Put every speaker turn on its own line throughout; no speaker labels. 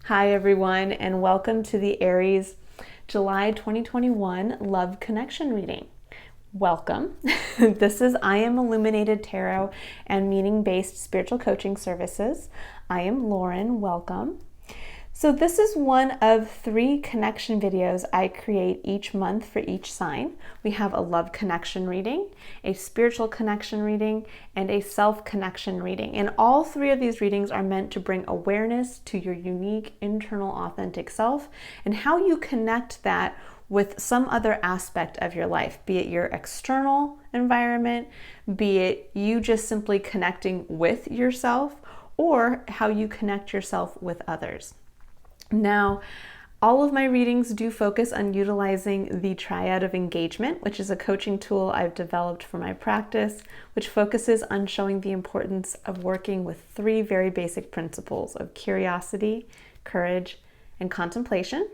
Hi everyone, and welcome to the Aries July 2021 Love Connection reading. Welcome. This is I Am Illuminated Tarot and Meaning-Based Spiritual Coaching Services. I am Lauren. Welcome. So this is one of 3 connection videos I create each month for each sign. We have a love connection reading, a spiritual connection reading, and a self-connection reading. And all 3 of these readings are meant to bring awareness to your unique, internal, authentic self and how you connect that with some other aspect of your life, be it your external environment, be it you just simply connecting with yourself, or how you connect yourself with others. Now, all of my readings do focus on utilizing the Triad of Engagement, which is a coaching tool I've developed for my practice, which focuses on showing the importance of working with 3 very basic principles of curiosity, courage, and contemplation,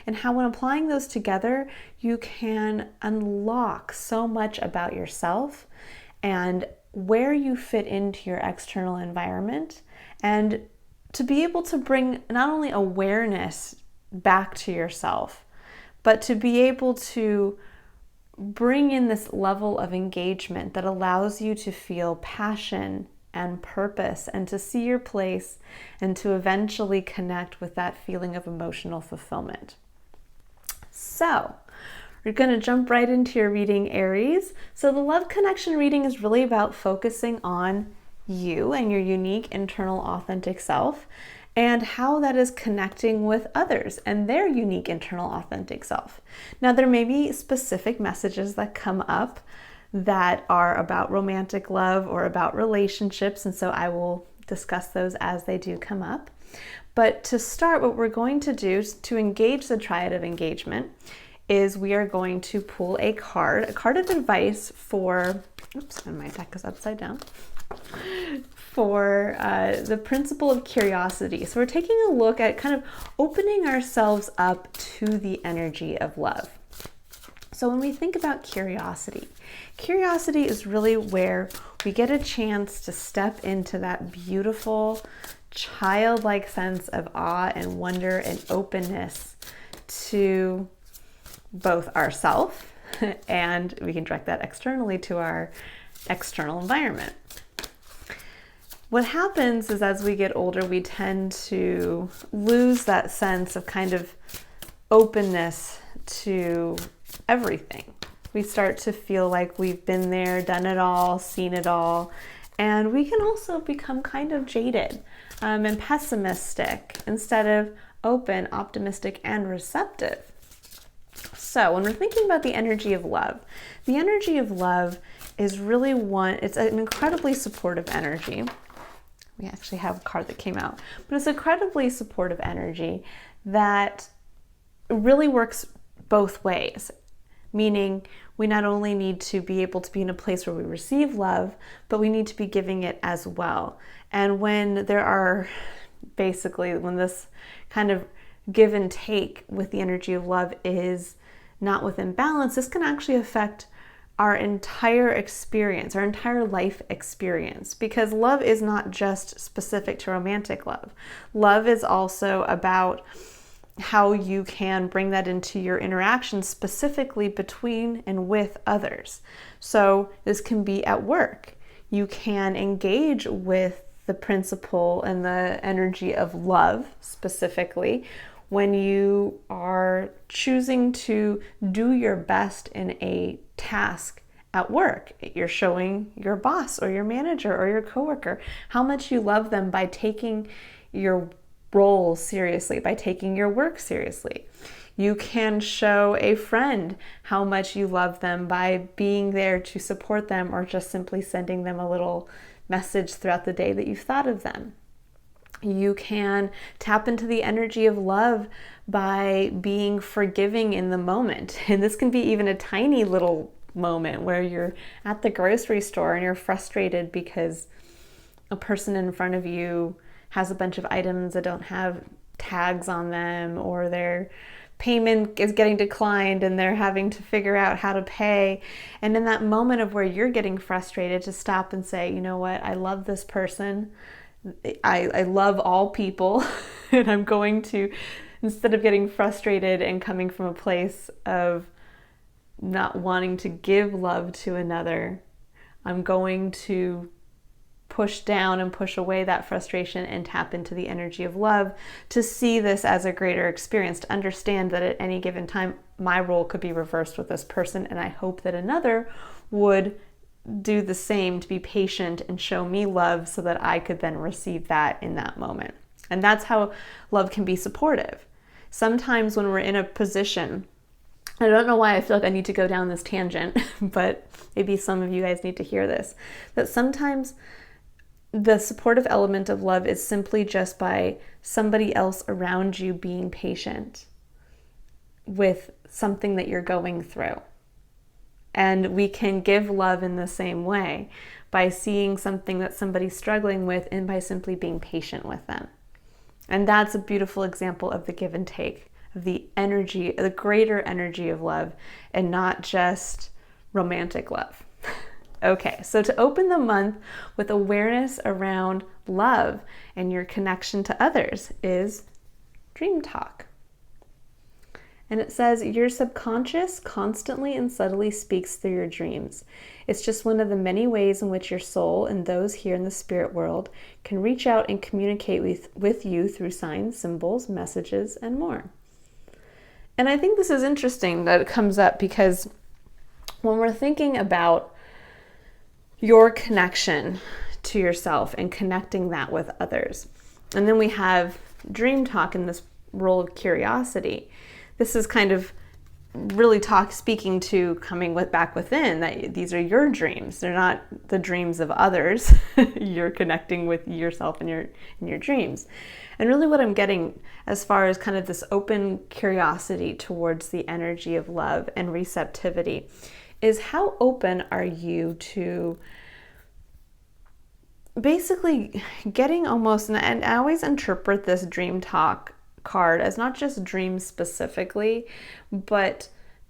and how when applying those together, you can unlock so much about yourself and where you fit into your external environment, and to be able to bring not only awareness back to yourself, but to be able to bring in this level of engagement that allows you to feel passion and purpose and to see your place and to eventually connect with that feeling of emotional fulfillment. So, we're going to jump right into your reading, Aries. So the love connection reading is really about focusing on you and your unique internal authentic self and how that is connecting with others and their unique internal authentic self. Now, there may be specific messages that come up that are about romantic love or about relationships, and so I will discuss those as they do come up. But to start, what we're going to do to engage the Triad of Engagement is we are going to pull a card of advice for, oops, and my deck is upside down, for the principle of curiosity. So we're taking a look at kind of opening ourselves up to the energy of love. So when we think about curiosity is really where we get a chance to step into that beautiful, childlike sense of awe and wonder and openness to both ourselves, and we can direct that externally to our external environment. What happens is as we get older, we tend to lose that sense of kind of openness to everything. We start to feel like we've been there, done it all, seen it all, and we can also become kind of jaded and pessimistic instead of open, optimistic, and receptive. So when we're thinking about the energy of love is really it's an incredibly supportive energy. We actually have a card that came out, but it's incredibly supportive energy that really works both ways, meaning we not only need to be able to be in a place where we receive love, but we need to be giving it as well. And when when this kind of give and take with the energy of love is not within balance, this can actually affect our entire experience, our entire life experience, because love is not just specific to romantic love. Love is also about how you can bring that into your interactions, specifically between and with others. So this can be at work. You can engage with the principle and the energy of love specifically when you are choosing to do your best in a task at work. You're showing your boss or your manager or your coworker how much you love them by taking your role seriously, by taking your work seriously. You can show a friend how much you love them by being there to support them or just simply sending them a little message throughout the day that you've thought of them. You can tap into the energy of love by being forgiving in the moment. And this can be even a tiny little moment where you're at the grocery store and you're frustrated because a person in front of you has a bunch of items that don't have tags on them, or their payment is getting declined and they're having to figure out how to pay. And in that moment of where you're getting frustrated, to stop and say, you know what, I love this person. I love all people, and I'm going to, instead of getting frustrated and coming from a place of not wanting to give love to another, I'm going to push down and push away that frustration and tap into the energy of love to see this as a greater experience, to understand that at any given time, my role could be reversed with this person. And I hope that another would do the same, to be patient and show me love so that I could then receive that in that moment. And that's how love can be supportive. Sometimes when we're in a position, I don't know why I feel like I need to go down this tangent, but maybe some of you guys need to hear this, that sometimes the supportive element of love is simply just by somebody else around you being patient with something that you're going through. And we can give love in the same way by seeing something that somebody's struggling with and by simply being patient with them. And that's a beautiful example of the give and take, of the energy, the greater energy of love, and not just romantic love. Okay, so to open the month with awareness around love and your connection to others is Dream Talk. And it says, your subconscious constantly and subtly speaks through your dreams. It's just one of the many ways in which your soul and those here in the spirit world can reach out and communicate with you through signs, symbols, messages, and more. And I think this is interesting that it comes up because when we're thinking about your connection to yourself and connecting that with others, and then we have Dream Talk in this role of curiosity. This is kind of really speaking to coming back within, that these are your dreams. They're not the dreams of others. You're connecting with yourself in your dreams. And really what I'm getting as far as kind of this open curiosity towards the energy of love and receptivity is, how open are you to basically getting almost, and I always interpret this Dream Talk card as not just dreams specifically, but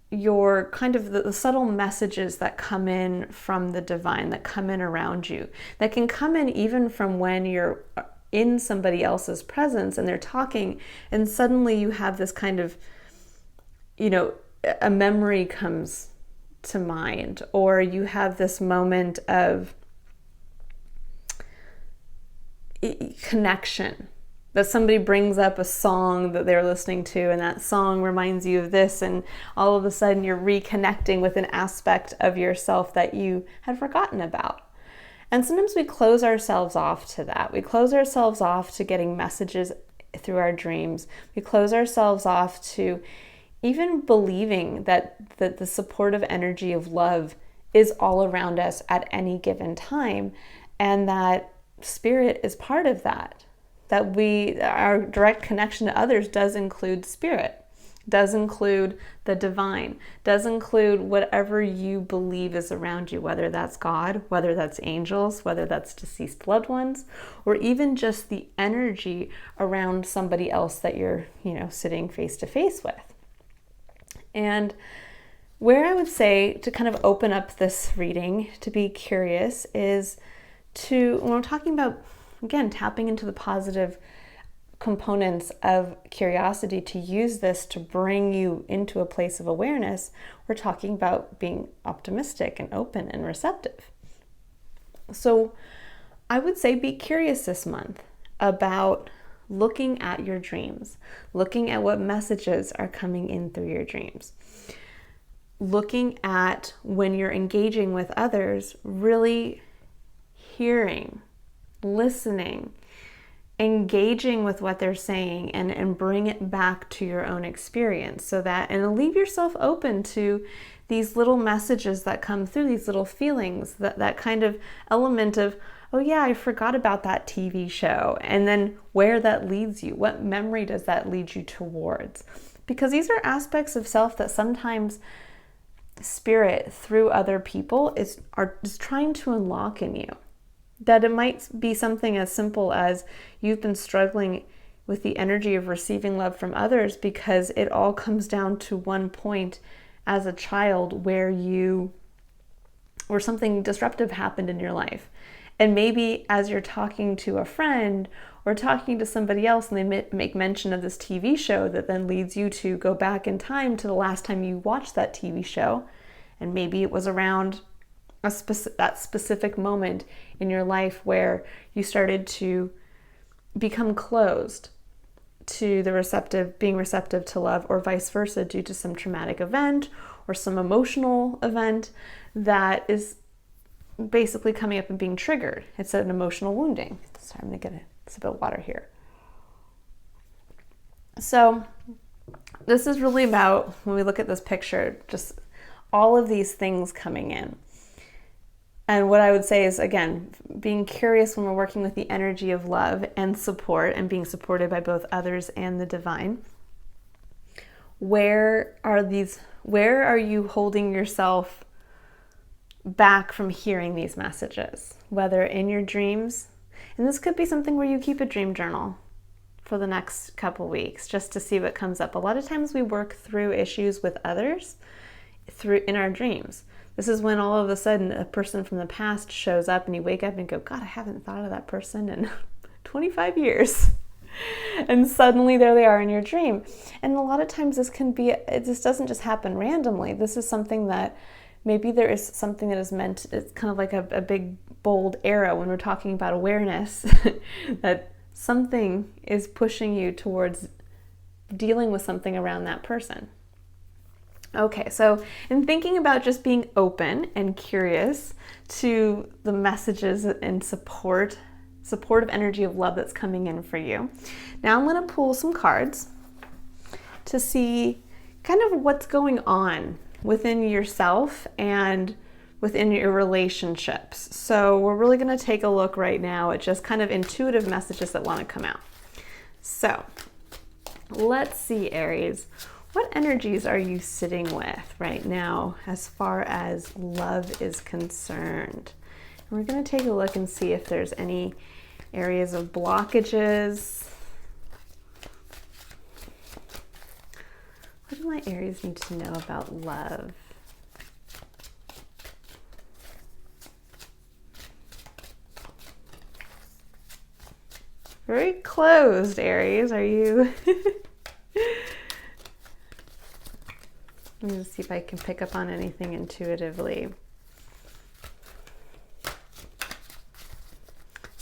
your kind of the subtle messages that come in from the divine, that come in around you, that can come in even from when you're in somebody else's presence and they're talking, and suddenly you have this kind of, a memory comes to mind, or you have this moment of connection, that somebody brings up a song that they're listening to and that song reminds you of this, and all of a sudden you're reconnecting with an aspect of yourself that you had forgotten about. And sometimes we close ourselves off to that. We close ourselves off to getting messages through our dreams. We close ourselves off to even believing that the supportive energy of love is all around us at any given time, and that spirit is part of that. That our direct connection to others does include spirit, does include the divine, does include whatever you believe is around you, whether that's God, whether that's angels, whether that's deceased loved ones, or even just the energy around somebody else that you're, sitting face to face with. And where I would say to kind of open up this reading, to be curious, is when we're talking about, again, tapping into the positive components of curiosity, to use this to bring you into a place of awareness, we're talking about being optimistic and open and receptive. So I would say be curious this month about looking at your dreams, looking at what messages are coming in through your dreams, looking at when you're engaging with others, really hearing, listening, engaging with what they're saying, and bring it back to your own experience, and leave yourself open to these little messages that come through, these little feelings, that kind of element of, oh yeah, I forgot about that TV show, and then where that leads you, what memory does that lead you towards? Because these are aspects of self that sometimes spirit, through other people, is trying to unlock in you. That it might be something as simple as you've been struggling with the energy of receiving love from others because it all comes down to one point as a child where something disruptive happened in your life. And maybe as you're talking to a friend or talking to somebody else and they make mention of this TV show, that then leads you to go back in time to the last time you watched that TV show. And maybe it was around that specific moment in your life where you started to become closed to being receptive to love, or vice versa, due to some traumatic event or some emotional event that is basically coming up and being triggered. It's an emotional wounding. Sorry, I'm going to get a sip of water here. So this is really about, when we look at this picture, just all of these things coming in. And what I would say is, again, being curious when we're working with the energy of love and support and being supported by both others and the divine. Where are you holding yourself back from hearing these messages? Whether in your dreams, and this could be something where you keep a dream journal for the next couple weeks just to see what comes up. A lot of times we work through issues with others in our dreams. This is when all of a sudden a person from the past shows up and you wake up and go, God, I haven't thought of that person in 25 years. And suddenly there they are in your dream. And a lot of times this doesn't just happen randomly. This is something that maybe there is something that is meant, it's kind of like a big bold arrow when we're talking about awareness, that something is pushing you towards dealing with something around that person. Okay, so in thinking about just being open and curious to the messages and supportive energy of love that's coming in for you, now I'm going to pull some cards to see kind of what's going on within yourself and within your relationships. So we're really going to take a look right now at just kind of intuitive messages that want to come out. So let's see, Aries. What energies are you sitting with right now as far as love is concerned? And we're going to take a look and see if there's any areas of blockages. What do my Aries need to know about love? Very closed, Aries. Are you? Let me see if I can pick up on anything intuitively.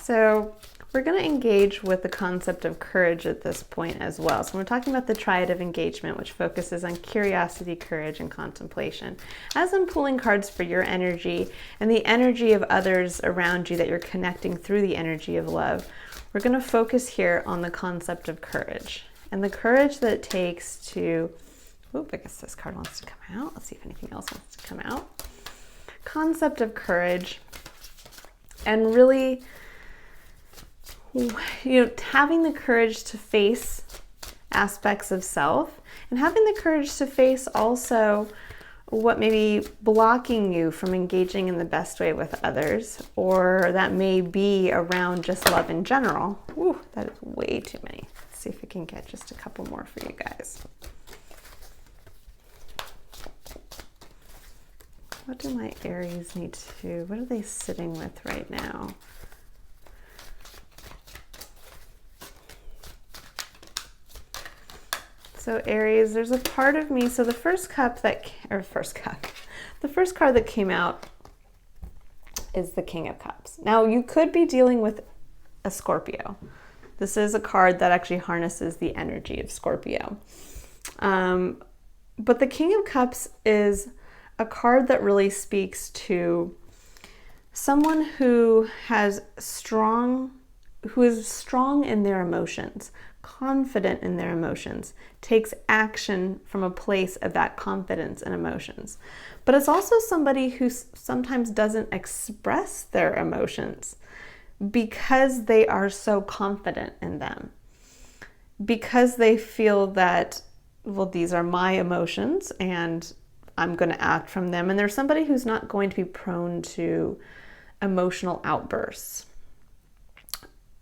So we're going to engage with the concept of courage at this point as well. So we're talking about the Triad of Engagement, which focuses on curiosity, courage, and contemplation. As I'm pulling cards for your energy and the energy of others around you that you're connecting through the energy of love, we're going to focus here on the concept of courage and the courage that it takes to... Oop, I guess this card wants to come out. Let's see if anything else wants to come out. Concept of courage, and really, having the courage to face aspects of self, and having the courage to face also what may be blocking you from engaging in the best way with others, or that may be around just love in general. Ooh, that is way too many. Let's see if we can get just a couple more for you guys. What do my Aries need to, what are they sitting with right now? So Aries, there's a part of me, so the first card that came out is the King of Cups. Now you could be dealing with a Scorpio. This is a card that actually harnesses the energy of Scorpio. But the King of Cups is a card that really speaks to someone who is strong in their emotions, confident in their emotions, takes action from a place of that confidence and emotions. But it's also somebody who sometimes doesn't express their emotions because they are so confident in them. Because they feel that, well, these are my emotions and I'm going to act from them. And there's somebody who's not going to be prone to emotional outbursts.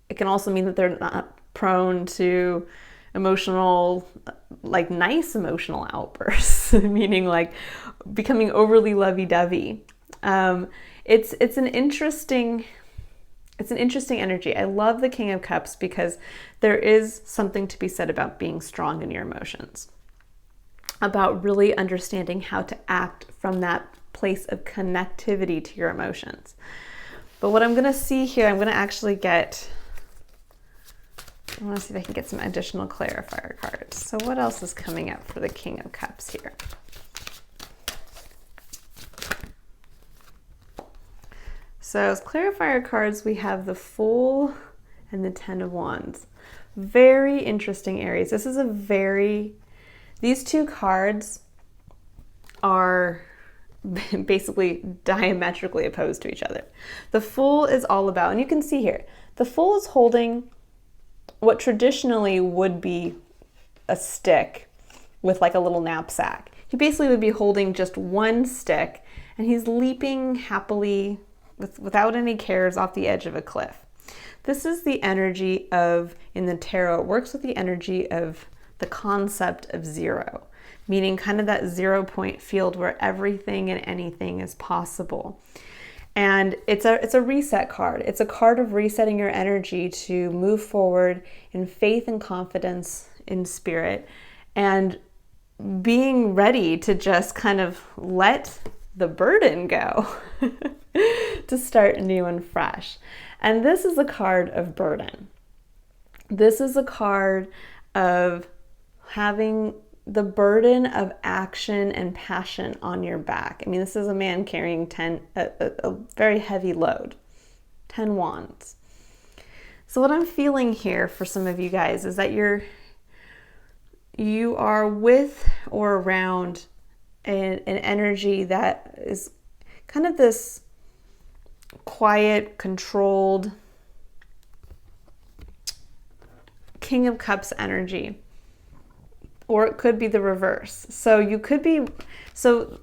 It can also mean that they're not prone to emotional, like nice emotional outbursts, meaning like becoming overly lovey-dovey. It's an interesting it's an interesting energy. I love the King of Cups because there is something to be said about being strong in your emotions, about really understanding how to act from that place of connectivity to your emotions. But what I'm going to see here, I'm going to actually get, I want to see if I can get some additional clarifier cards. So what else is coming up for the King of Cups here? So as clarifier cards, we have the Fool and the Ten of Wands. Very interesting, Aries. This is these two cards are basically diametrically opposed to each other. The Fool is all about, and you can see here, the Fool is holding what traditionally would be a stick with like a little knapsack. He basically would be holding just one stick, and he's leaping happily without any cares off the edge of a cliff. This is the energy of, in the tarot, it works with the energy of the concept of zero, meaning kind of that 0 point field where everything and anything is possible. And it's a reset card. It's a card of resetting your energy to move forward in faith and confidence in spirit, and being ready to just kind of let the burden go to start new and fresh. And this is a card of burden. This is a card of having the burden of action and passion on your back. I mean, this is a man carrying a very heavy load, 10 wands. So what I'm feeling here for some of you guys is that you are with or around an energy that is kind of this quiet, controlled King of Cups energy. Or it could be the reverse. So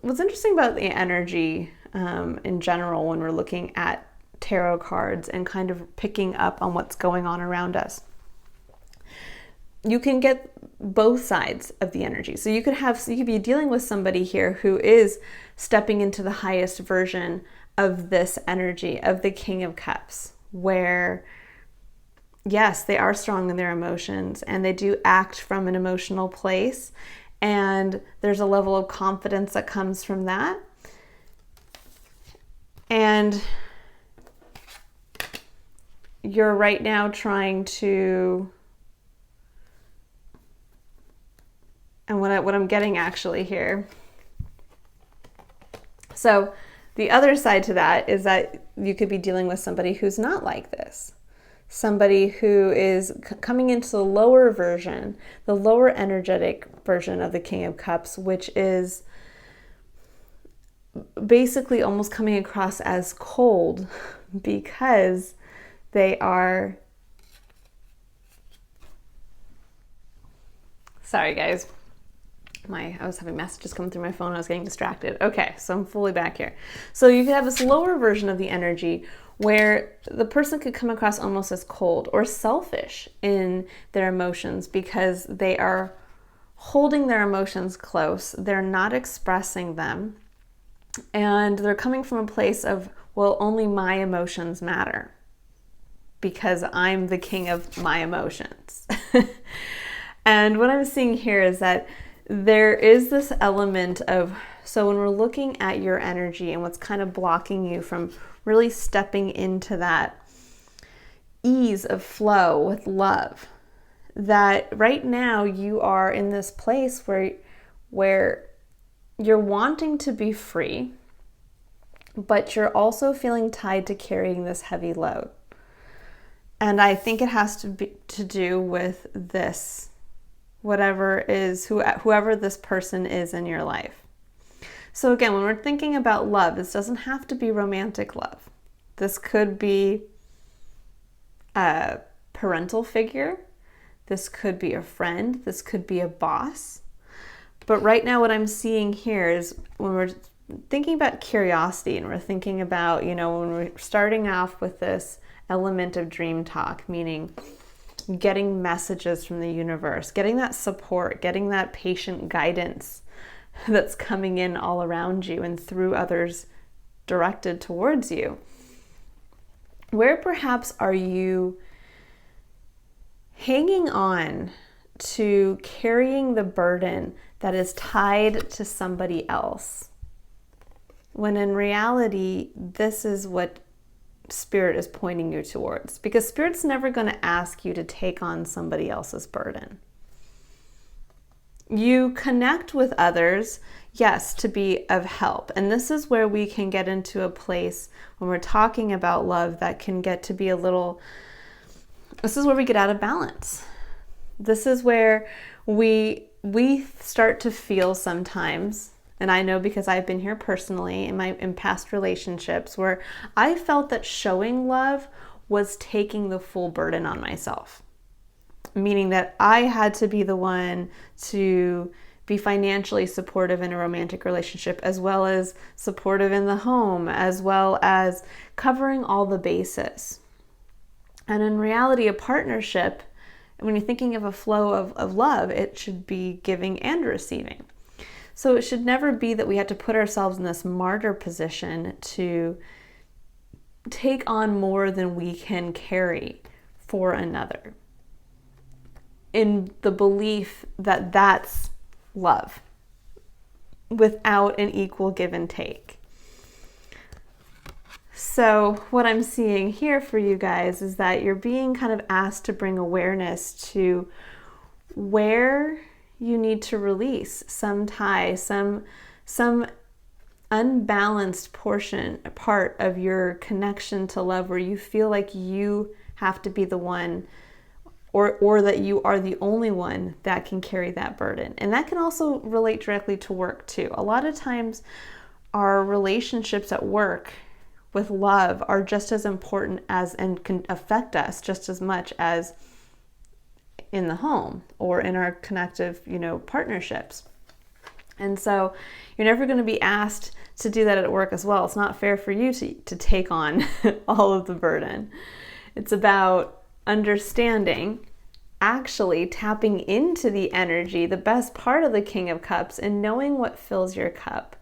what's interesting about the energy in general when we're looking at tarot cards and kind of picking up on what's going on around us, you can get both sides of the energy. So you could be dealing with somebody here who is stepping into the highest version of this energy of the King of Cups, where yes, they are strong in their emotions and they do act from an emotional place, and there's a level of confidence that comes from that. And you're right now trying to, and what I'm getting actually here. So the other side to that is that you could be dealing with somebody who's not like this. Somebody who is coming into the lower version, the lower energetic version of the King of Cups, which is basically almost coming across as cold because they are, sorry guys, I was having messages come through my phone. I was getting distracted. Okay, so I'm fully back here. So you could have this lower version of the energy where the person could come across almost as cold or selfish in their emotions because they are holding their emotions close. They're not expressing them. And they're coming from a place of, well, only my emotions matter because I'm the king of my emotions. And what I'm seeing here is that there is this element of, so when we're looking at your energy and what's kind of blocking you from really stepping into that ease of flow with love, that right now you are in this place where you're wanting to be free, but you're also feeling tied to carrying this heavy load. And I think it has to do with this, whoever this person is in your life. So again, when we're thinking about love, this doesn't have to be romantic love. This could be a parental figure. This could be a friend. This could be a boss. But right now what I'm seeing here is when we're thinking about curiosity and we're thinking about, when we're starting off with this element of dream talk, meaning getting messages from the universe, getting that support, getting that patient guidance that's coming in all around you and through others directed towards you. Where perhaps are you hanging on to carrying the burden that is tied to somebody else, when in reality, this is what Spirit is pointing you towards? Because Spirit's never going to ask you to take on somebody else's burden. You connect with others, yes, to be of help. And this is where we can get into a place when we're talking about love that can get to be this is where we get out of balance. This is where we start to feel sometimes, and I know because I've been here personally in past relationships, where I felt that showing love was taking the full burden on myself. Meaning that I had to be the one to be financially supportive in a romantic relationship, as well as supportive in the home, as well as covering all the bases. And in reality, a partnership, when you're thinking of a flow of love, it should be giving and receiving. So it should never be that we have to put ourselves in this martyr position to take on more than we can carry for another, in the belief that that's love, without an equal give and take. So what I'm seeing here for you guys is that you're being kind of asked to bring awareness to where you need to release some tie, some unbalanced part of your connection to love, where you feel like you have to be the one, or that you are the only one that can carry that burden. And that can also relate directly to work too. A lot of times our relationships at work with love are just as important as, and can affect us just as much as in the home or in our connective, partnerships. And so you're never going to be asked to do that at work as well. It's not fair for you to take on all of the burden. It's about understanding, actually tapping into the energy, the best part of the King of Cups, and knowing what fills your cup,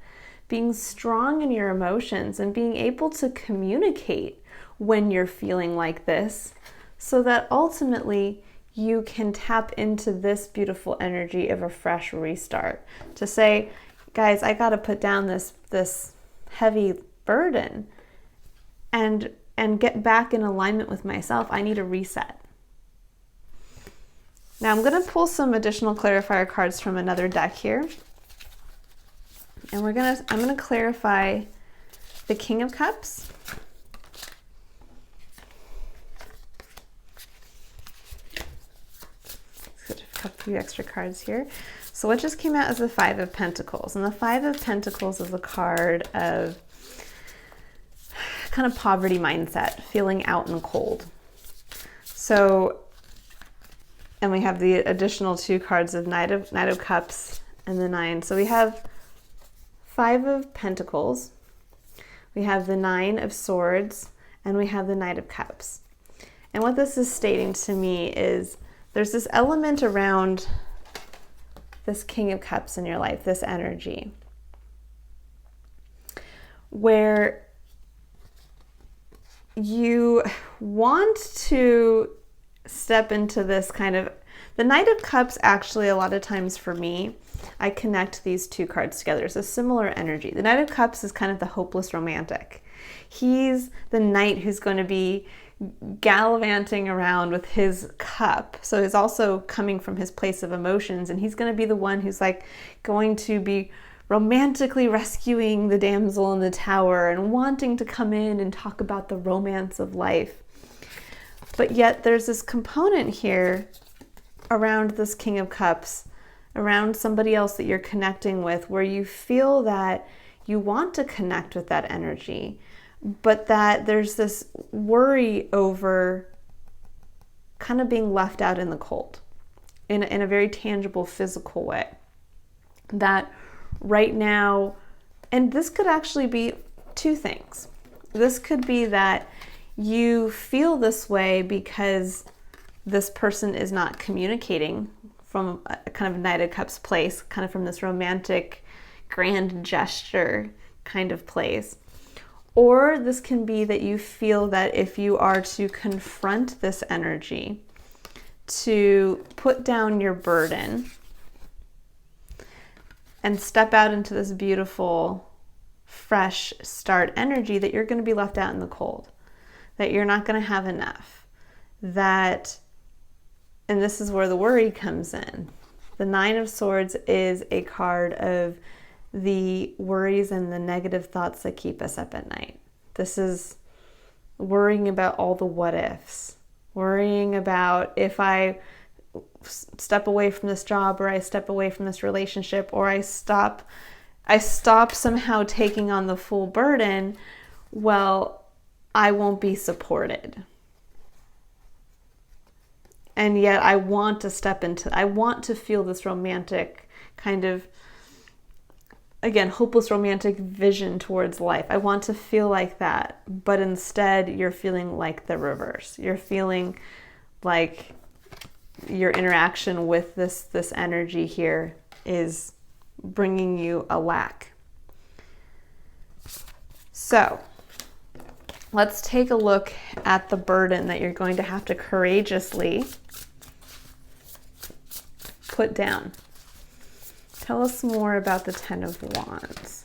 being strong in your emotions and being able to communicate when you're feeling like this, so that ultimately you can tap into this beautiful energy of a fresh restart. To say, guys, I got to put down this heavy burden and get back in alignment with myself. I need a reset. Now I'm going to pull some additional clarifier cards from another deck here. And I'm going to clarify the King of Cups. A few extra cards here. So what just came out is the Five of Pentacles. And the Five of Pentacles is a card of kind of poverty mindset, feeling out and cold. So, and we have the additional two cards of Knight of Cups and the Nine. So we have Five of Pentacles, we have the Nine of Swords, and we have the Knight of Cups. And what this is stating to me is there's this element around this King of Cups in your life, this energy, where you want to step into this kind of, the Knight of Cups actually a lot of times for me, I connect these two cards together. It's a similar energy. The Knight of Cups is kind of the hopeless romantic. He's the knight who's going to be gallivanting around with his cup. So he's also coming from his place of emotions, and he's going to be the one who's like going to be romantically rescuing the damsel in the tower and wanting to come in and talk about the romance of life. But yet there's this component here around this King of Cups, around somebody else that you're connecting with, where you feel that you want to connect with that energy, but that there's this worry over kind of being left out in the cold in a very tangible, physical way. That right now, and this could actually be two things. This could be that you feel this way because this person is not communicating from a kind of Knight of Cups place, kind of from this romantic, grand gesture kind of place. Or this can be that you feel that if you are to confront this energy, to put down your burden and step out into this beautiful, fresh start energy, that you're going to be left out in the cold, that you're not going to have enough, that, and this is where the worry comes in. The Nine of Swords is a card of the worries and the negative thoughts that keep us up at night. This is worrying about all the what ifs, worrying about if I step away from this job, or I step away from this relationship, or I stop somehow taking on the full burden, well, I won't be supported. And yet I want to feel this romantic kind of, again, hopeless romantic vision towards life. I want to feel like that, but instead you're feeling like the reverse. You're feeling like your interaction with this energy here is bringing you a lack. So let's take a look at the burden that you're going to have to courageously put down. Tell us more about the Ten of Wands.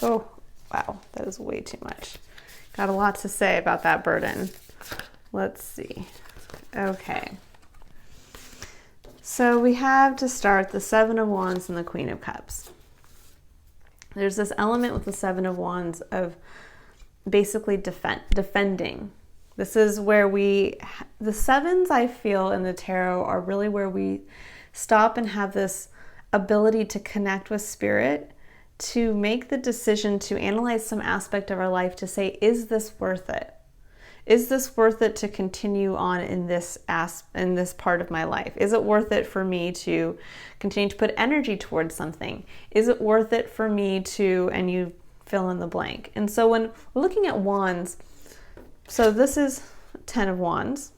Oh, wow, that is way too much. Got a lot to say about that burden. Let's see. Okay. So we have to start the Seven of Wands and the Queen of Cups. There's this element with the Seven of Wands of basically defending. This is where the sevens, I feel, in the tarot are really where we stop and have this ability to connect with spirit, to make the decision to analyze some aspect of our life, to say, is this worth it? Is this worth it to continue on in this part of my life? Is it worth it for me to continue to put energy towards something? Is it worth it for me to, and you fill in the blank. And so when we're looking at wands, so this is 10 of Wands.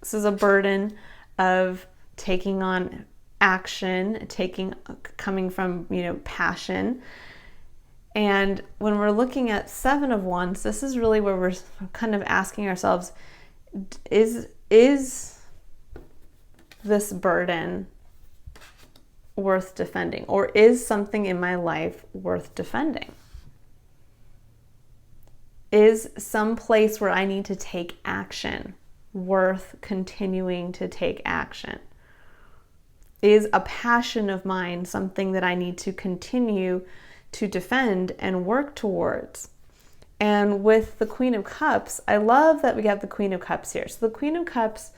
This is a burden of taking on action, coming from, passion. And when we're looking at 7 of Wands, this is really where we're kind of asking ourselves, is this burden worth defending? Or is something in my life worth defending? Is some place where I need to take action worth continuing to take action? Is a passion of mine something that I need to continue to defend and work towards? And with the Queen of Cups, I love that we got the Queen of Cups here. So the Queen of Cups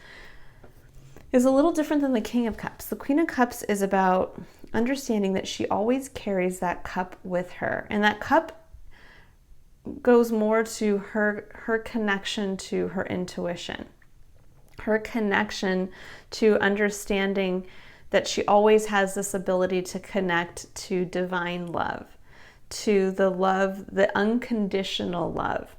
is a little different than the King of Cups. The Queen of Cups is about understanding that she always carries that cup with her. And that cup goes more to her connection to her intuition, her connection to understanding that she always has this ability to connect to divine love, to the love, the unconditional love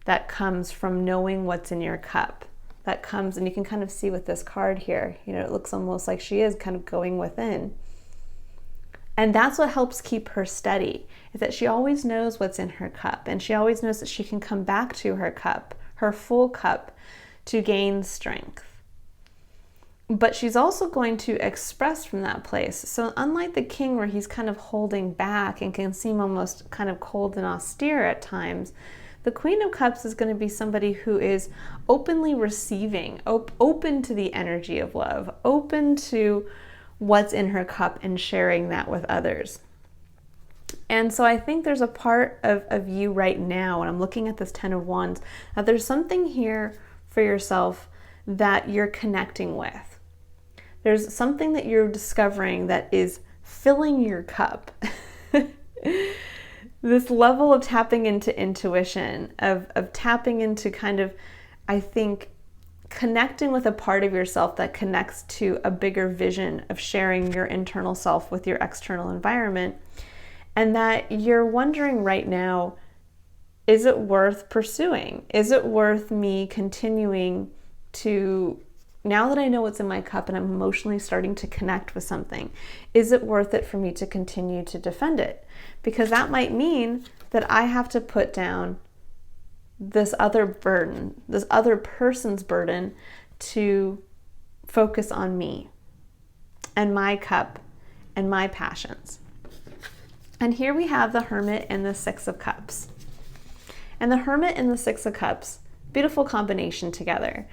that comes from knowing what's in your cup. That comes, and you can kind of see with this card here, it looks almost like she is kind of going within. And that's what helps keep her steady, is that she always knows what's in her cup, and she always knows that she can come back to her cup, her full cup, to gain strength. But she's also going to express from that place. So unlike the King, where he's kind of holding back and can seem almost kind of cold and austere at times, the Queen of Cups is going to be somebody who is openly receiving, open to the energy of love, open to what's in her cup and sharing that with others. And so I think there's a part of you right now, when I'm looking at this 10 of Wands, that there's something here for yourself that you're connecting with. There's something that you're discovering that is filling your cup. This level of tapping into intuition, of tapping into kind of, I think, connecting with a part of yourself that connects to a bigger vision of sharing your internal self with your external environment. And that you're wondering right now, is it worth pursuing? Is it worth me continuing to now that I know what's in my cup and I'm emotionally starting to connect with something, is it worth it for me to continue to defend it? Because that might mean that I have to put down this other burden, this other person's burden, to focus on me and my cup and my passions. And here we have the Hermit and the Six of Cups. And the Hermit and the Six of Cups, beautiful combination together.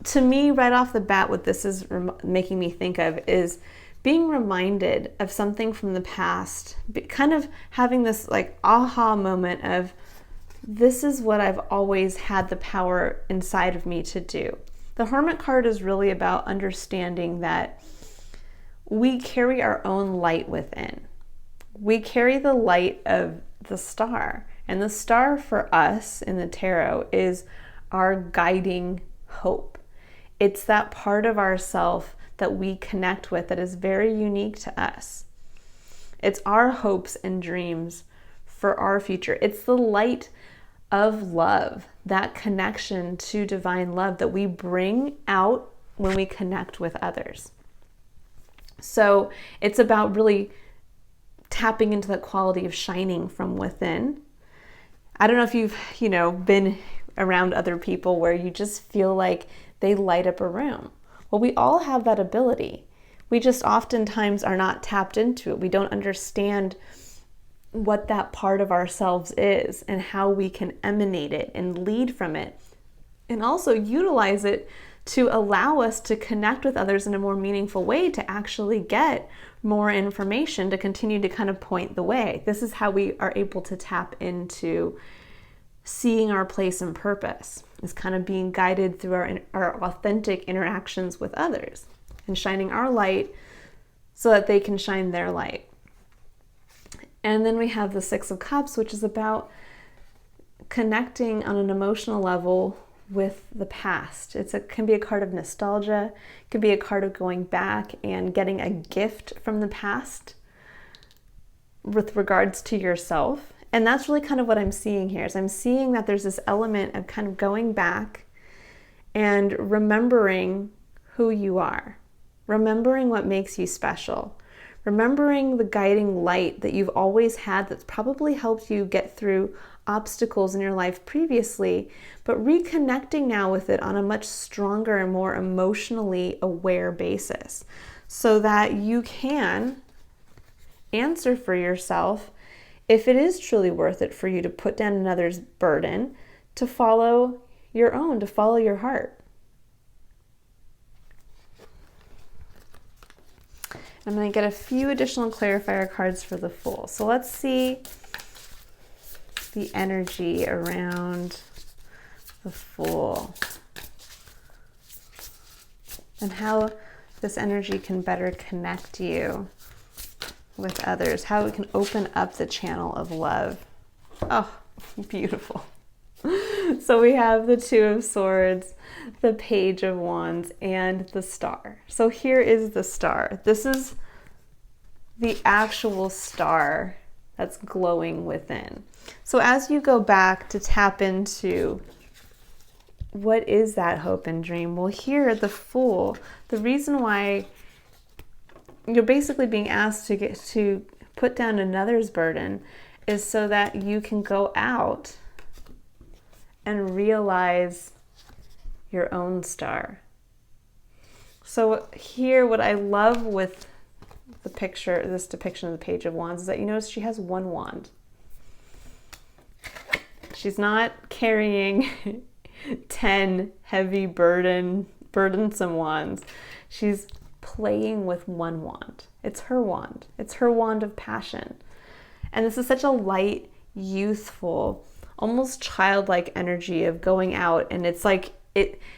To me, right off the bat, what this is making me think of is being reminded of something from the past, kind of having this like aha moment of, this is what I've always had the power inside of me to do. The Hermit card is really about understanding that we carry our own light within. We carry the light of the star. And the star for us in the tarot is our guiding hope. It's that part of ourself that we connect with that is very unique to us. It's our hopes and dreams for our future. It's the light of love, that connection to divine love that we bring out when we connect with others. So it's about really tapping into that quality of shining from within. I don't know if you've, been around other people where you just feel like they light up a room. Well, we all have that ability. We just oftentimes are not tapped into it. We don't understand what that part of ourselves is and how we can emanate it and lead from it, and also utilize it to allow us to connect with others in a more meaningful way, to actually get more information to continue to kind of point the way. This is how we are able to tap into seeing our place and purpose, is kind of being guided through our authentic interactions with others and shining our light so that they can shine their light. And then we have the Six of Cups, which is about connecting on an emotional level with the past. It can be a card of nostalgia. It can be a card of going back and getting a gift from the past with regards to yourself. And that's really kind of what I'm seeing here, is I'm seeing that there's this element of kind of going back and remembering who you are, remembering what makes you special, remembering the guiding light that you've always had that's probably helped you get through obstacles in your life previously, but reconnecting now with it on a much stronger and more emotionally aware basis so that you can answer for yourself if it is truly worth it for you to put down another's burden, to follow your own, to follow your heart. I'm going to get a few additional clarifier cards for the Fool. So let's see the energy around the Fool and how this energy can better connect you with others, how it can open up the channel of love. Oh, beautiful. So we have the Two of Swords, the Page of Wands, and the Star. So here is the Star. This is the actual star that's glowing within. So as you go back to tap into what is that hope and dream, well, here the Fool, the reason why you're basically being asked to put down another's burden is so that you can go out and realize your own star. So here, what I love with the picture, this depiction of the Page of Wands, is that you notice she has one wand. She's not carrying 10 heavy burdensome wands. She's playing with one wand. It's her wand. It's her wand of passion. And this is such a light, youthful, almost childlike energy of going out, and it's like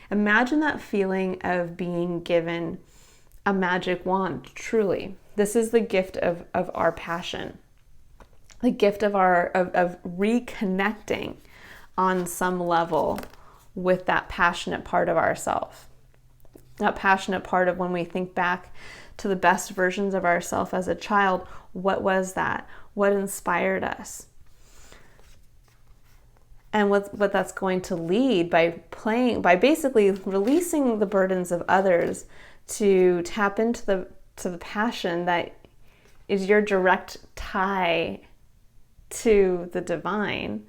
imagine that feeling of being given a magic wand. Truly, this is the gift of our passion, the gift of of reconnecting on some level with that passionate part of ourself, that passionate part of when we think back to the best versions of ourselves as a child. What was that? What inspired us? And what that's going to lead by basically releasing the burdens of others to tap into the passion that is your direct tie to the divine.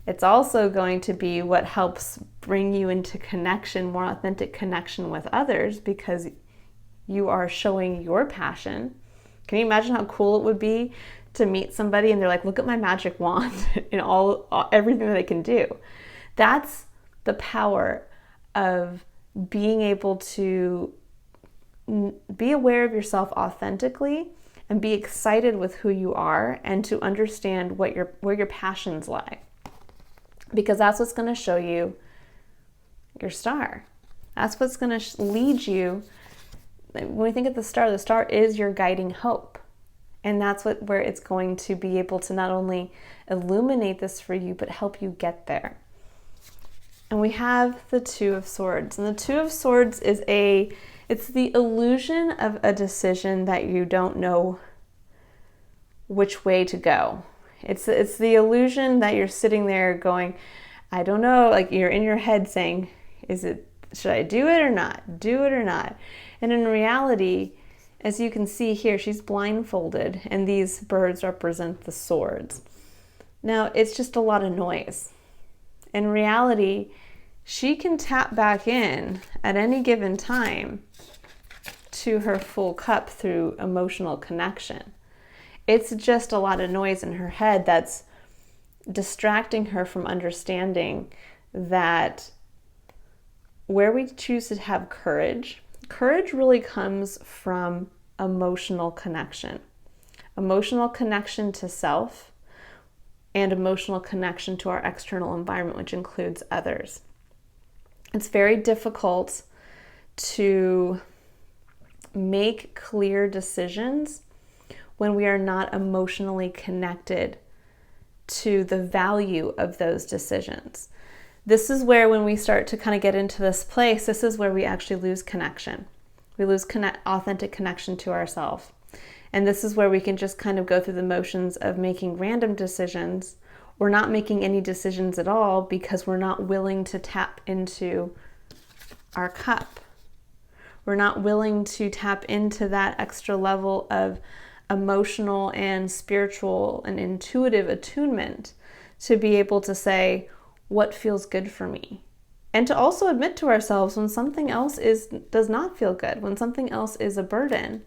It's also going to be what helps bring you into connection, more authentic connection with others, because you are showing your passion. Can you imagine how cool it would be to meet somebody and they're like, look at my magic wand and everything that I can do? That's the power of being able to be aware of yourself authentically and be excited with who you are, and to understand where your passions lie. Because that's what's going to show you your star. That's what's going to lead you. When we think of the star is your guiding hope. And that's where it's going to be able to not only illuminate this for you, but help you get there. And we have the Two of Swords. And the Two of Swords is it's the illusion of a decision that you don't know which way to go. It's the illusion that you're sitting there going, I don't know, like you're in your head saying, should I do it or not? Do it or not? And in reality, as you can see here, she's blindfolded, and these birds represent the swords. Now, it's just a lot of noise. In reality, she can tap back in at any given time to her full cup through emotional connection. It's just a lot of noise in her head that's distracting her from understanding that where we choose to have courage really comes from emotional connection to self, and emotional connection to our external environment, which includes others. It's very difficult to make clear decisions when we are not emotionally connected to the value of those decisions. This is where, when we start to kind of get into this place, this is where we actually lose connection. We lose authentic connection to ourselves. And this is where we can just kind of go through the motions of making random decisions, or not making any decisions at all, because we're not willing to tap into our cup. We're not willing to tap into that extra level of emotional and spiritual and intuitive attunement to be able to say, what feels good for me? And to also admit to ourselves when something else does not feel good, when something else is a burden.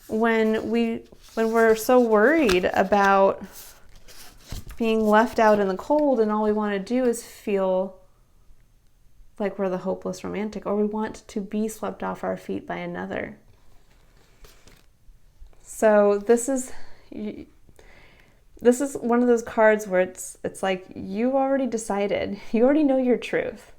When we're so worried about being left out in the cold, and all we want to do is feel like we're the hopeless romantic, or we want to be swept off our feet by another. So this is one of those cards where it's like you already decided. You already know your truth.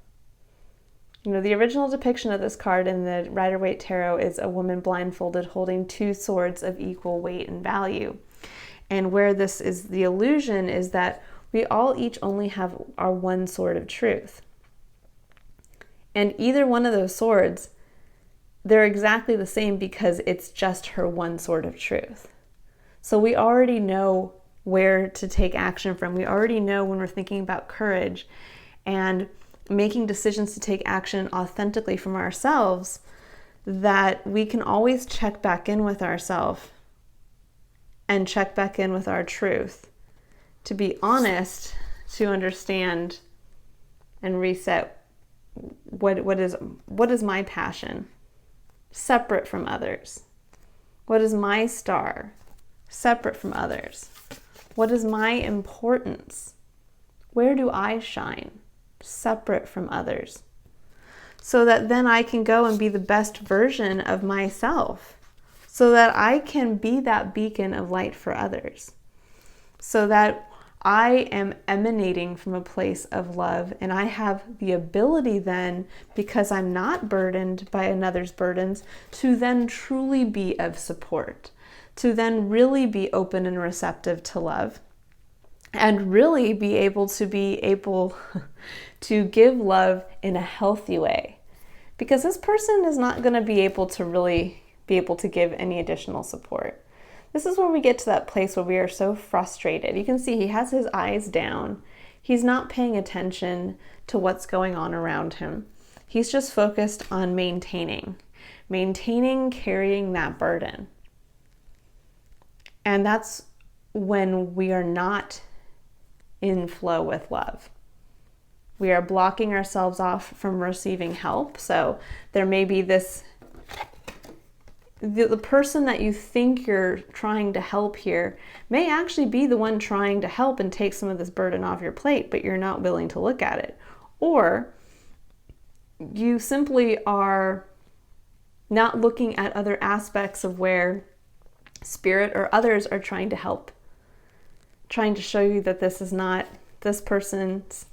You know, the original depiction of this card in the Rider-Waite Tarot is a woman blindfolded holding two swords of equal weight and value. And where this is the illusion is that we all each only have our one sword of truth. And either one of those swords, they're exactly the same because it's just her one sword of truth. So we already know where to take action from. We already know when we're thinking about courage and making decisions to take action authentically from ourselves, that we can always check back in with ourselves and check back in with our truth, to be honest, to understand and reset what is my passion, separate from others. What is my star, separate from others? What is my importance? Where do I shine, separate from others? So that then I can go and be the best version of myself, so that I can be that beacon of light for others, so that I am emanating from a place of love, and I have the ability then, because I'm not burdened by another's burdens, to then truly be of support, to then really be open and receptive to love, and really be able to give love in a healthy way. Because this person is not going to be able to really be able to give any additional support. This is where we get to that place where we are so frustrated. You can see he has his eyes down. He's not paying attention to what's going on around him. He's just focused on maintaining, carrying that burden. And that's when we are not in flow with love. We are blocking ourselves off from receiving help. So there may be this, the person that you think you're trying to help here may actually be the one trying to help and take some of this burden off your plate, but you're not willing to look at it. Or you simply are not looking at other aspects of where spirit or others are trying to help, trying to show you that this is not, this person's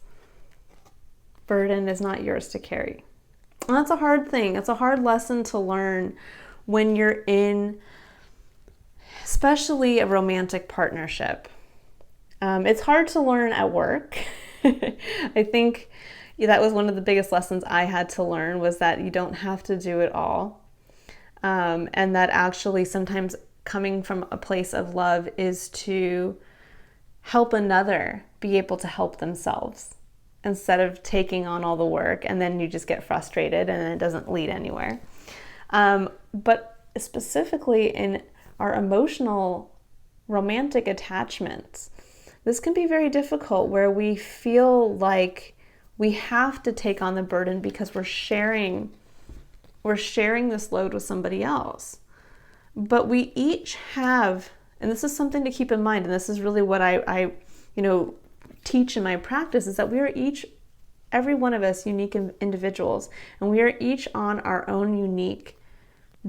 burden is not yours to carry. And that's a hard thing. It's a hard lesson to learn when you're in, especially a romantic partnership. It's hard to learn at work. I think that was one of the biggest lessons I had to learn, was that you don't have to do it all. And that actually sometimes coming from a place of love is to help another be able to help themselves, instead of taking on all the work and then you just get frustrated and it doesn't lead anywhere. But specifically in our emotional romantic attachments, this can be very difficult, where we feel like we have to take on the burden because we're sharing this load with somebody else. But we each have, and this is something to keep in mind, and this is really what I teach in my practice, is that we are each, every one of us, unique individuals, and we are each on our own unique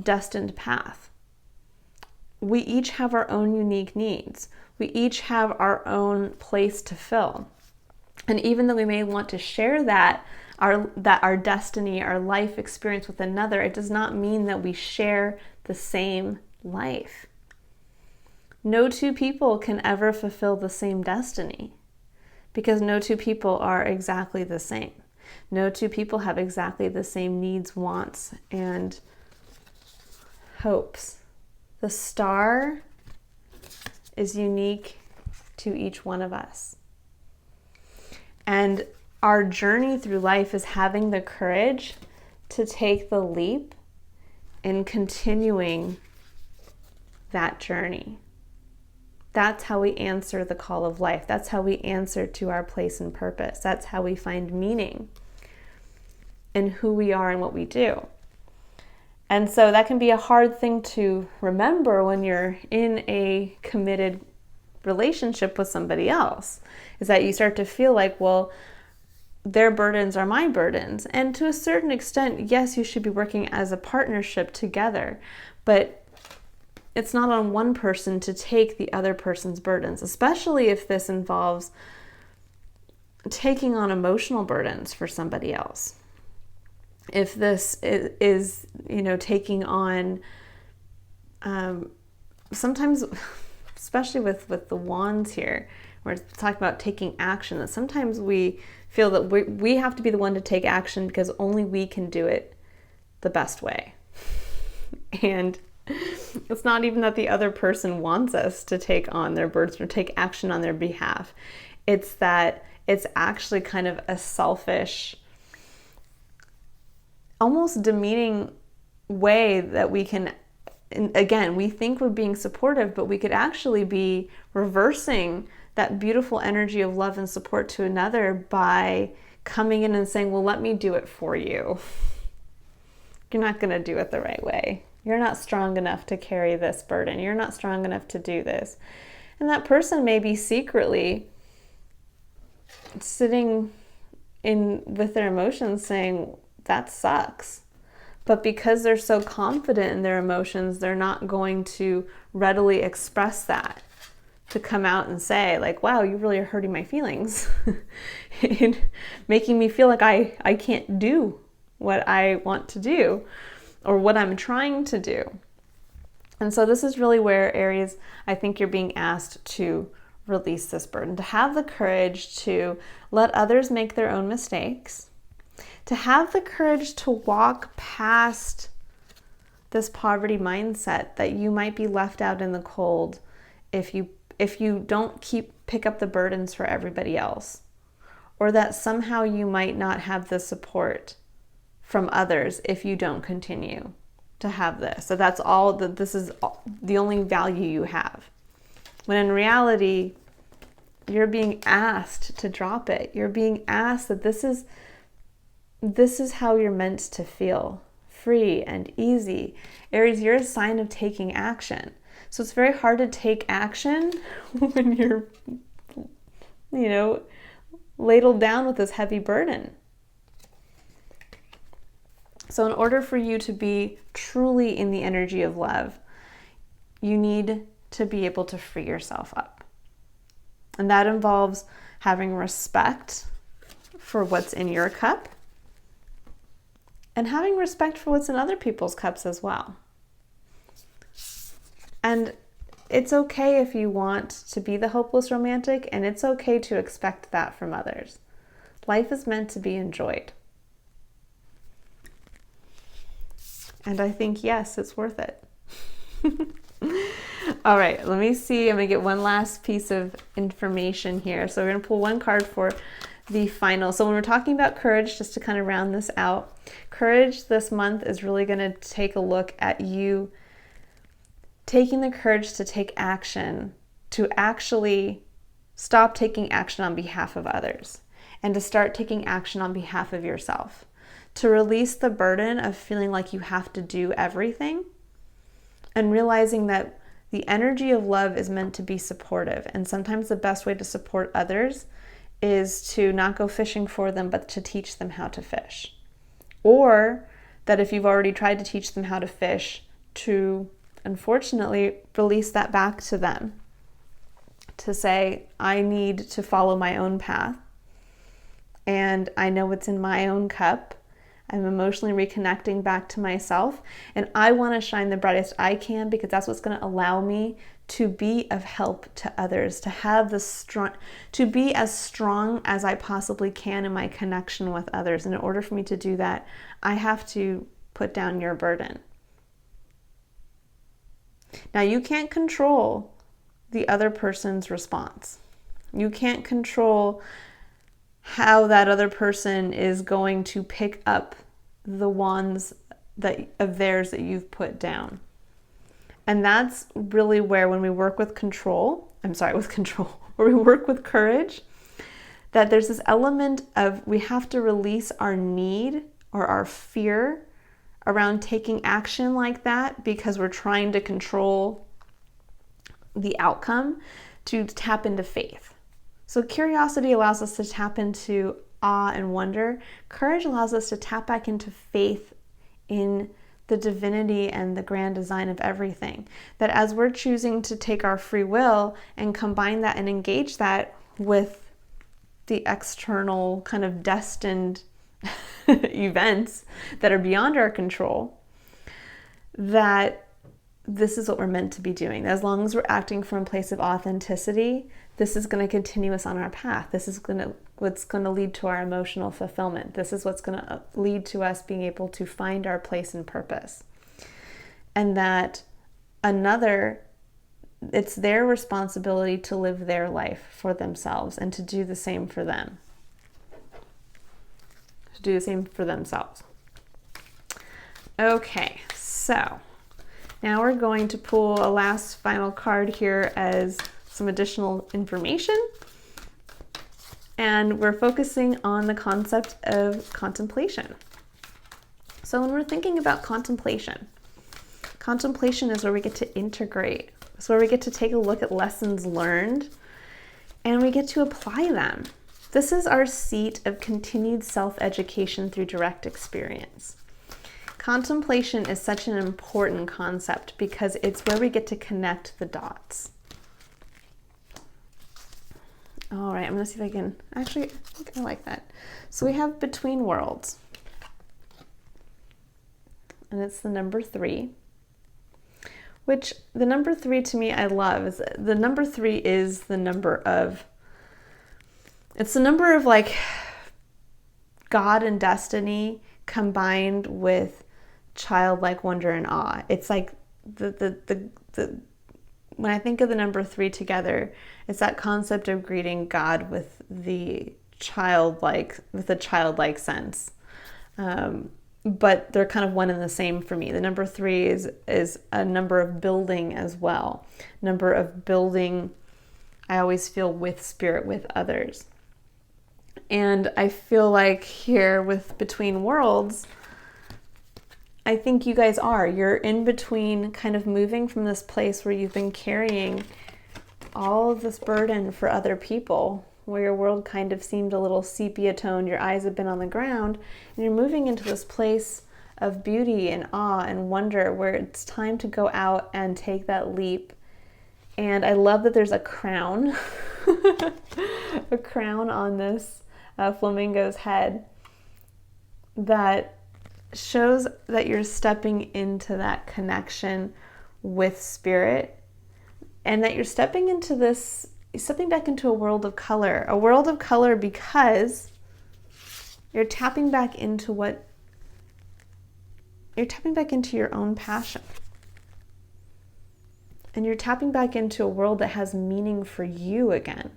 destined path. We each have our own unique needs. We each have our own place to fill. And even though we may want to share that our destiny, our life experience with another, it does not mean that we share the same life. No two people can ever fulfill the same destiny, because no two people are exactly the same. No two people have exactly the same needs, wants, and hopes. The star is unique to each one of us. And our journey through life is having the courage to take the leap and continuing that journey. That's how we answer the call of life. That's how we answer to our place and purpose. That's how we find meaning in who we are and what we do. And so that can be a hard thing to remember when you're in a committed relationship with somebody else, is that you start to feel like, well, their burdens are my burdens. And to a certain extent, yes, you should be working as a partnership together, but it's not on one person to take the other person's burdens, especially if this involves taking on emotional burdens for somebody else. If this is taking on, sometimes, especially with the wands here, we're talking about taking action, that sometimes we feel that we have to be the one to take action because only we can do it the best way. And it's not even that the other person wants us to take on their burdens or take action on their behalf. It's that it's actually kind of a selfish, almost demeaning way that we can, again, we think we're being supportive, but we could actually be reversing that beautiful energy of love and support to another by coming in and saying, well, let me do it for you. You're not going to do it the right way. You're not strong enough to carry this burden. You're not strong enough to do this. And that person may be secretly sitting with their emotions saying, that sucks. But because they're so confident in their emotions, they're not going to readily express that, to come out and say, like, wow, you really are hurting my feelings. And making me feel like I can't do what I want to do or what I'm trying to do. And so this is really where, Aries, I think you're being asked to release this burden, to have the courage to let others make their own mistakes, to have the courage to walk past this poverty mindset that you might be left out in the cold if you don't pick up the burdens for everybody else. or that somehow you might not have the support from others if you don't continue to have this. So that's all that this is the only value you have. When in reality, you're being asked to drop it. You're being asked that this is how you're meant to feel, free and easy. Aries, you're a sign of taking action. So it's very hard to take action when you're, ladled down with this heavy burden. So in order for you to be truly in the energy of love, you need to be able to free yourself up. And that involves having respect for what's in your cup and having respect for what's in other people's cups as well. And it's okay if you want to be the hopeless romantic, and it's okay to expect that from others. Life is meant to be enjoyed. And I think, yes, it's worth it. All right, let me see. I'm going to get one last piece of information here. So we're going to pull one card for the final. So when we're talking about courage, just to kind of round this out, courage this month is really going to take a look at you taking the courage to take action, to actually stop taking action on behalf of others and to start taking action on behalf of yourself, to release the burden of feeling like you have to do everything and realizing that the energy of love is meant to be supportive. And sometimes the best way to support others is to not go fishing for them, but to teach them how to fish. Or that if you've already tried to teach them how to fish, to unfortunately release that back to them. To say, I need to follow my own path. And I know what's in my own cup. I'm emotionally reconnecting back to myself. And I want to shine the brightest I can because that's what's going to allow me to be of help to others, to have to be as strong as I possibly can in my connection with others. And in order for me to do that, I have to put down your burden. Now, you can't control the other person's response. You can't control how that other person is going to pick up the wands of theirs that you've put down. And that's really where, when we work with where we work with courage, that there's this element of we have to release our need or our fear around taking action like that because we're trying to control the outcome, to tap into faith. So curiosity allows us to tap into awe and wonder. Courage allows us to tap back into faith in the divinity and the grand design of everything. That as we're choosing to take our free will and combine that and engage that with the external kind of destined events that are beyond our control, that this is what we're meant to be doing. As long as we're acting from a place of authenticity, this is going to continue us on our path. This is what's going to lead to our emotional fulfillment. This is what's going to lead to us being able to find our place and purpose. And that it's their responsibility to live their life for themselves and to do the same for them. To do the same for themselves. Okay, so now we're going to pull a last final card here as some additional information. And we're focusing on the concept of contemplation. So when we're thinking about contemplation is where we get to integrate. It's where we get to take a look at lessons learned and we get to apply them. This is our seat of continued self-education through direct experience. Contemplation is such an important concept because it's where we get to connect the dots. All right, I'm going to see if I can, actually, I think I like that. So we have between worlds, and it's the number 3, which the number 3 to me I love. The number 3 is the number of, it's the number of like God and destiny combined with childlike wonder and awe. It's like the when I think of the number 3 together, it's that concept of greeting God with the childlike, with a childlike sense. But they're kind of one and the same for me. The number 3 is a number of building as well. Number of building, I always feel with spirit, with others. And I feel like here with Between Worlds, I think you guys you're in between, kind of moving from this place where you've been carrying all of this burden for other people, where your world kind of seemed a little sepia toned, your eyes have been on the ground, and you're moving into this place of beauty and awe and wonder, where it's time to go out and take that leap. And I love that there's a crown, a crown on this flamingo's head that shows that you're stepping into that connection with spirit, and that you're stepping back into a world of color, because you're tapping back into your own passion. And you're tapping back into a world that has meaning for you again.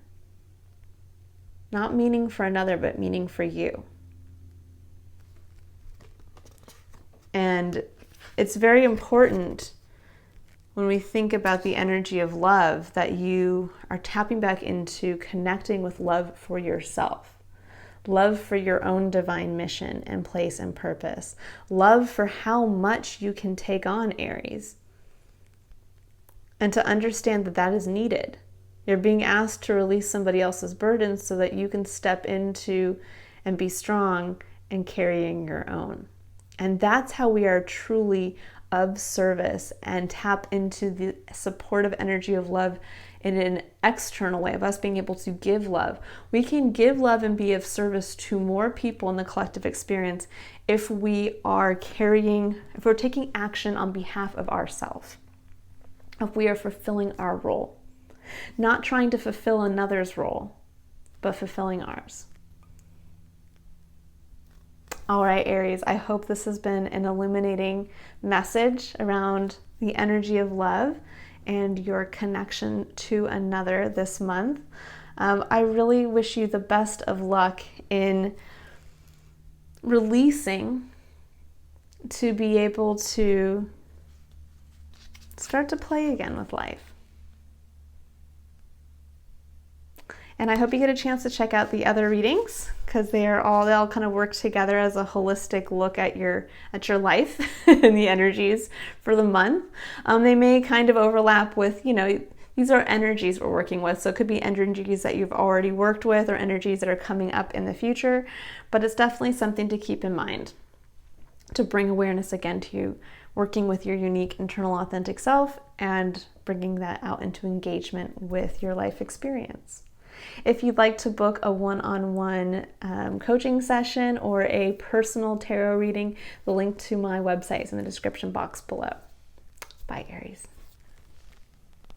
Not meaning for another, but meaning for you. And it's very important when we think about the energy of love that you are tapping back into connecting with love for yourself. Love for your own divine mission and place and purpose. Love for how much you can take on, Aries. And to understand that that is needed. You're being asked to release somebody else's burdens so that you can step into and be strong in carrying your own. And that's how we are truly of service and tap into the supportive energy of love in an external way, of us being able to give love. We can give love and be of service to more people in the collective experience if we're taking action on behalf of ourselves, if we are fulfilling our role, not trying to fulfill another's role, but fulfilling ours. All right, Aries, I hope this has been an illuminating message around the energy of love and your connection to another this month. I really wish you the best of luck in releasing to be able to start to play again with life. And I hope you get a chance to check out the other readings, because they all kind of work together as a holistic look at your life and the energies for the month. They may kind of overlap with, these are energies we're working with. So it could be energies that you've already worked with or energies that are coming up in the future. But it's definitely something to keep in mind to bring awareness again to you, working with your unique internal authentic self and bringing that out into engagement with your life experience. If you'd like to book a one-on-one coaching session or a personal tarot reading, the link to my website is in the description box below. Bye, Aries.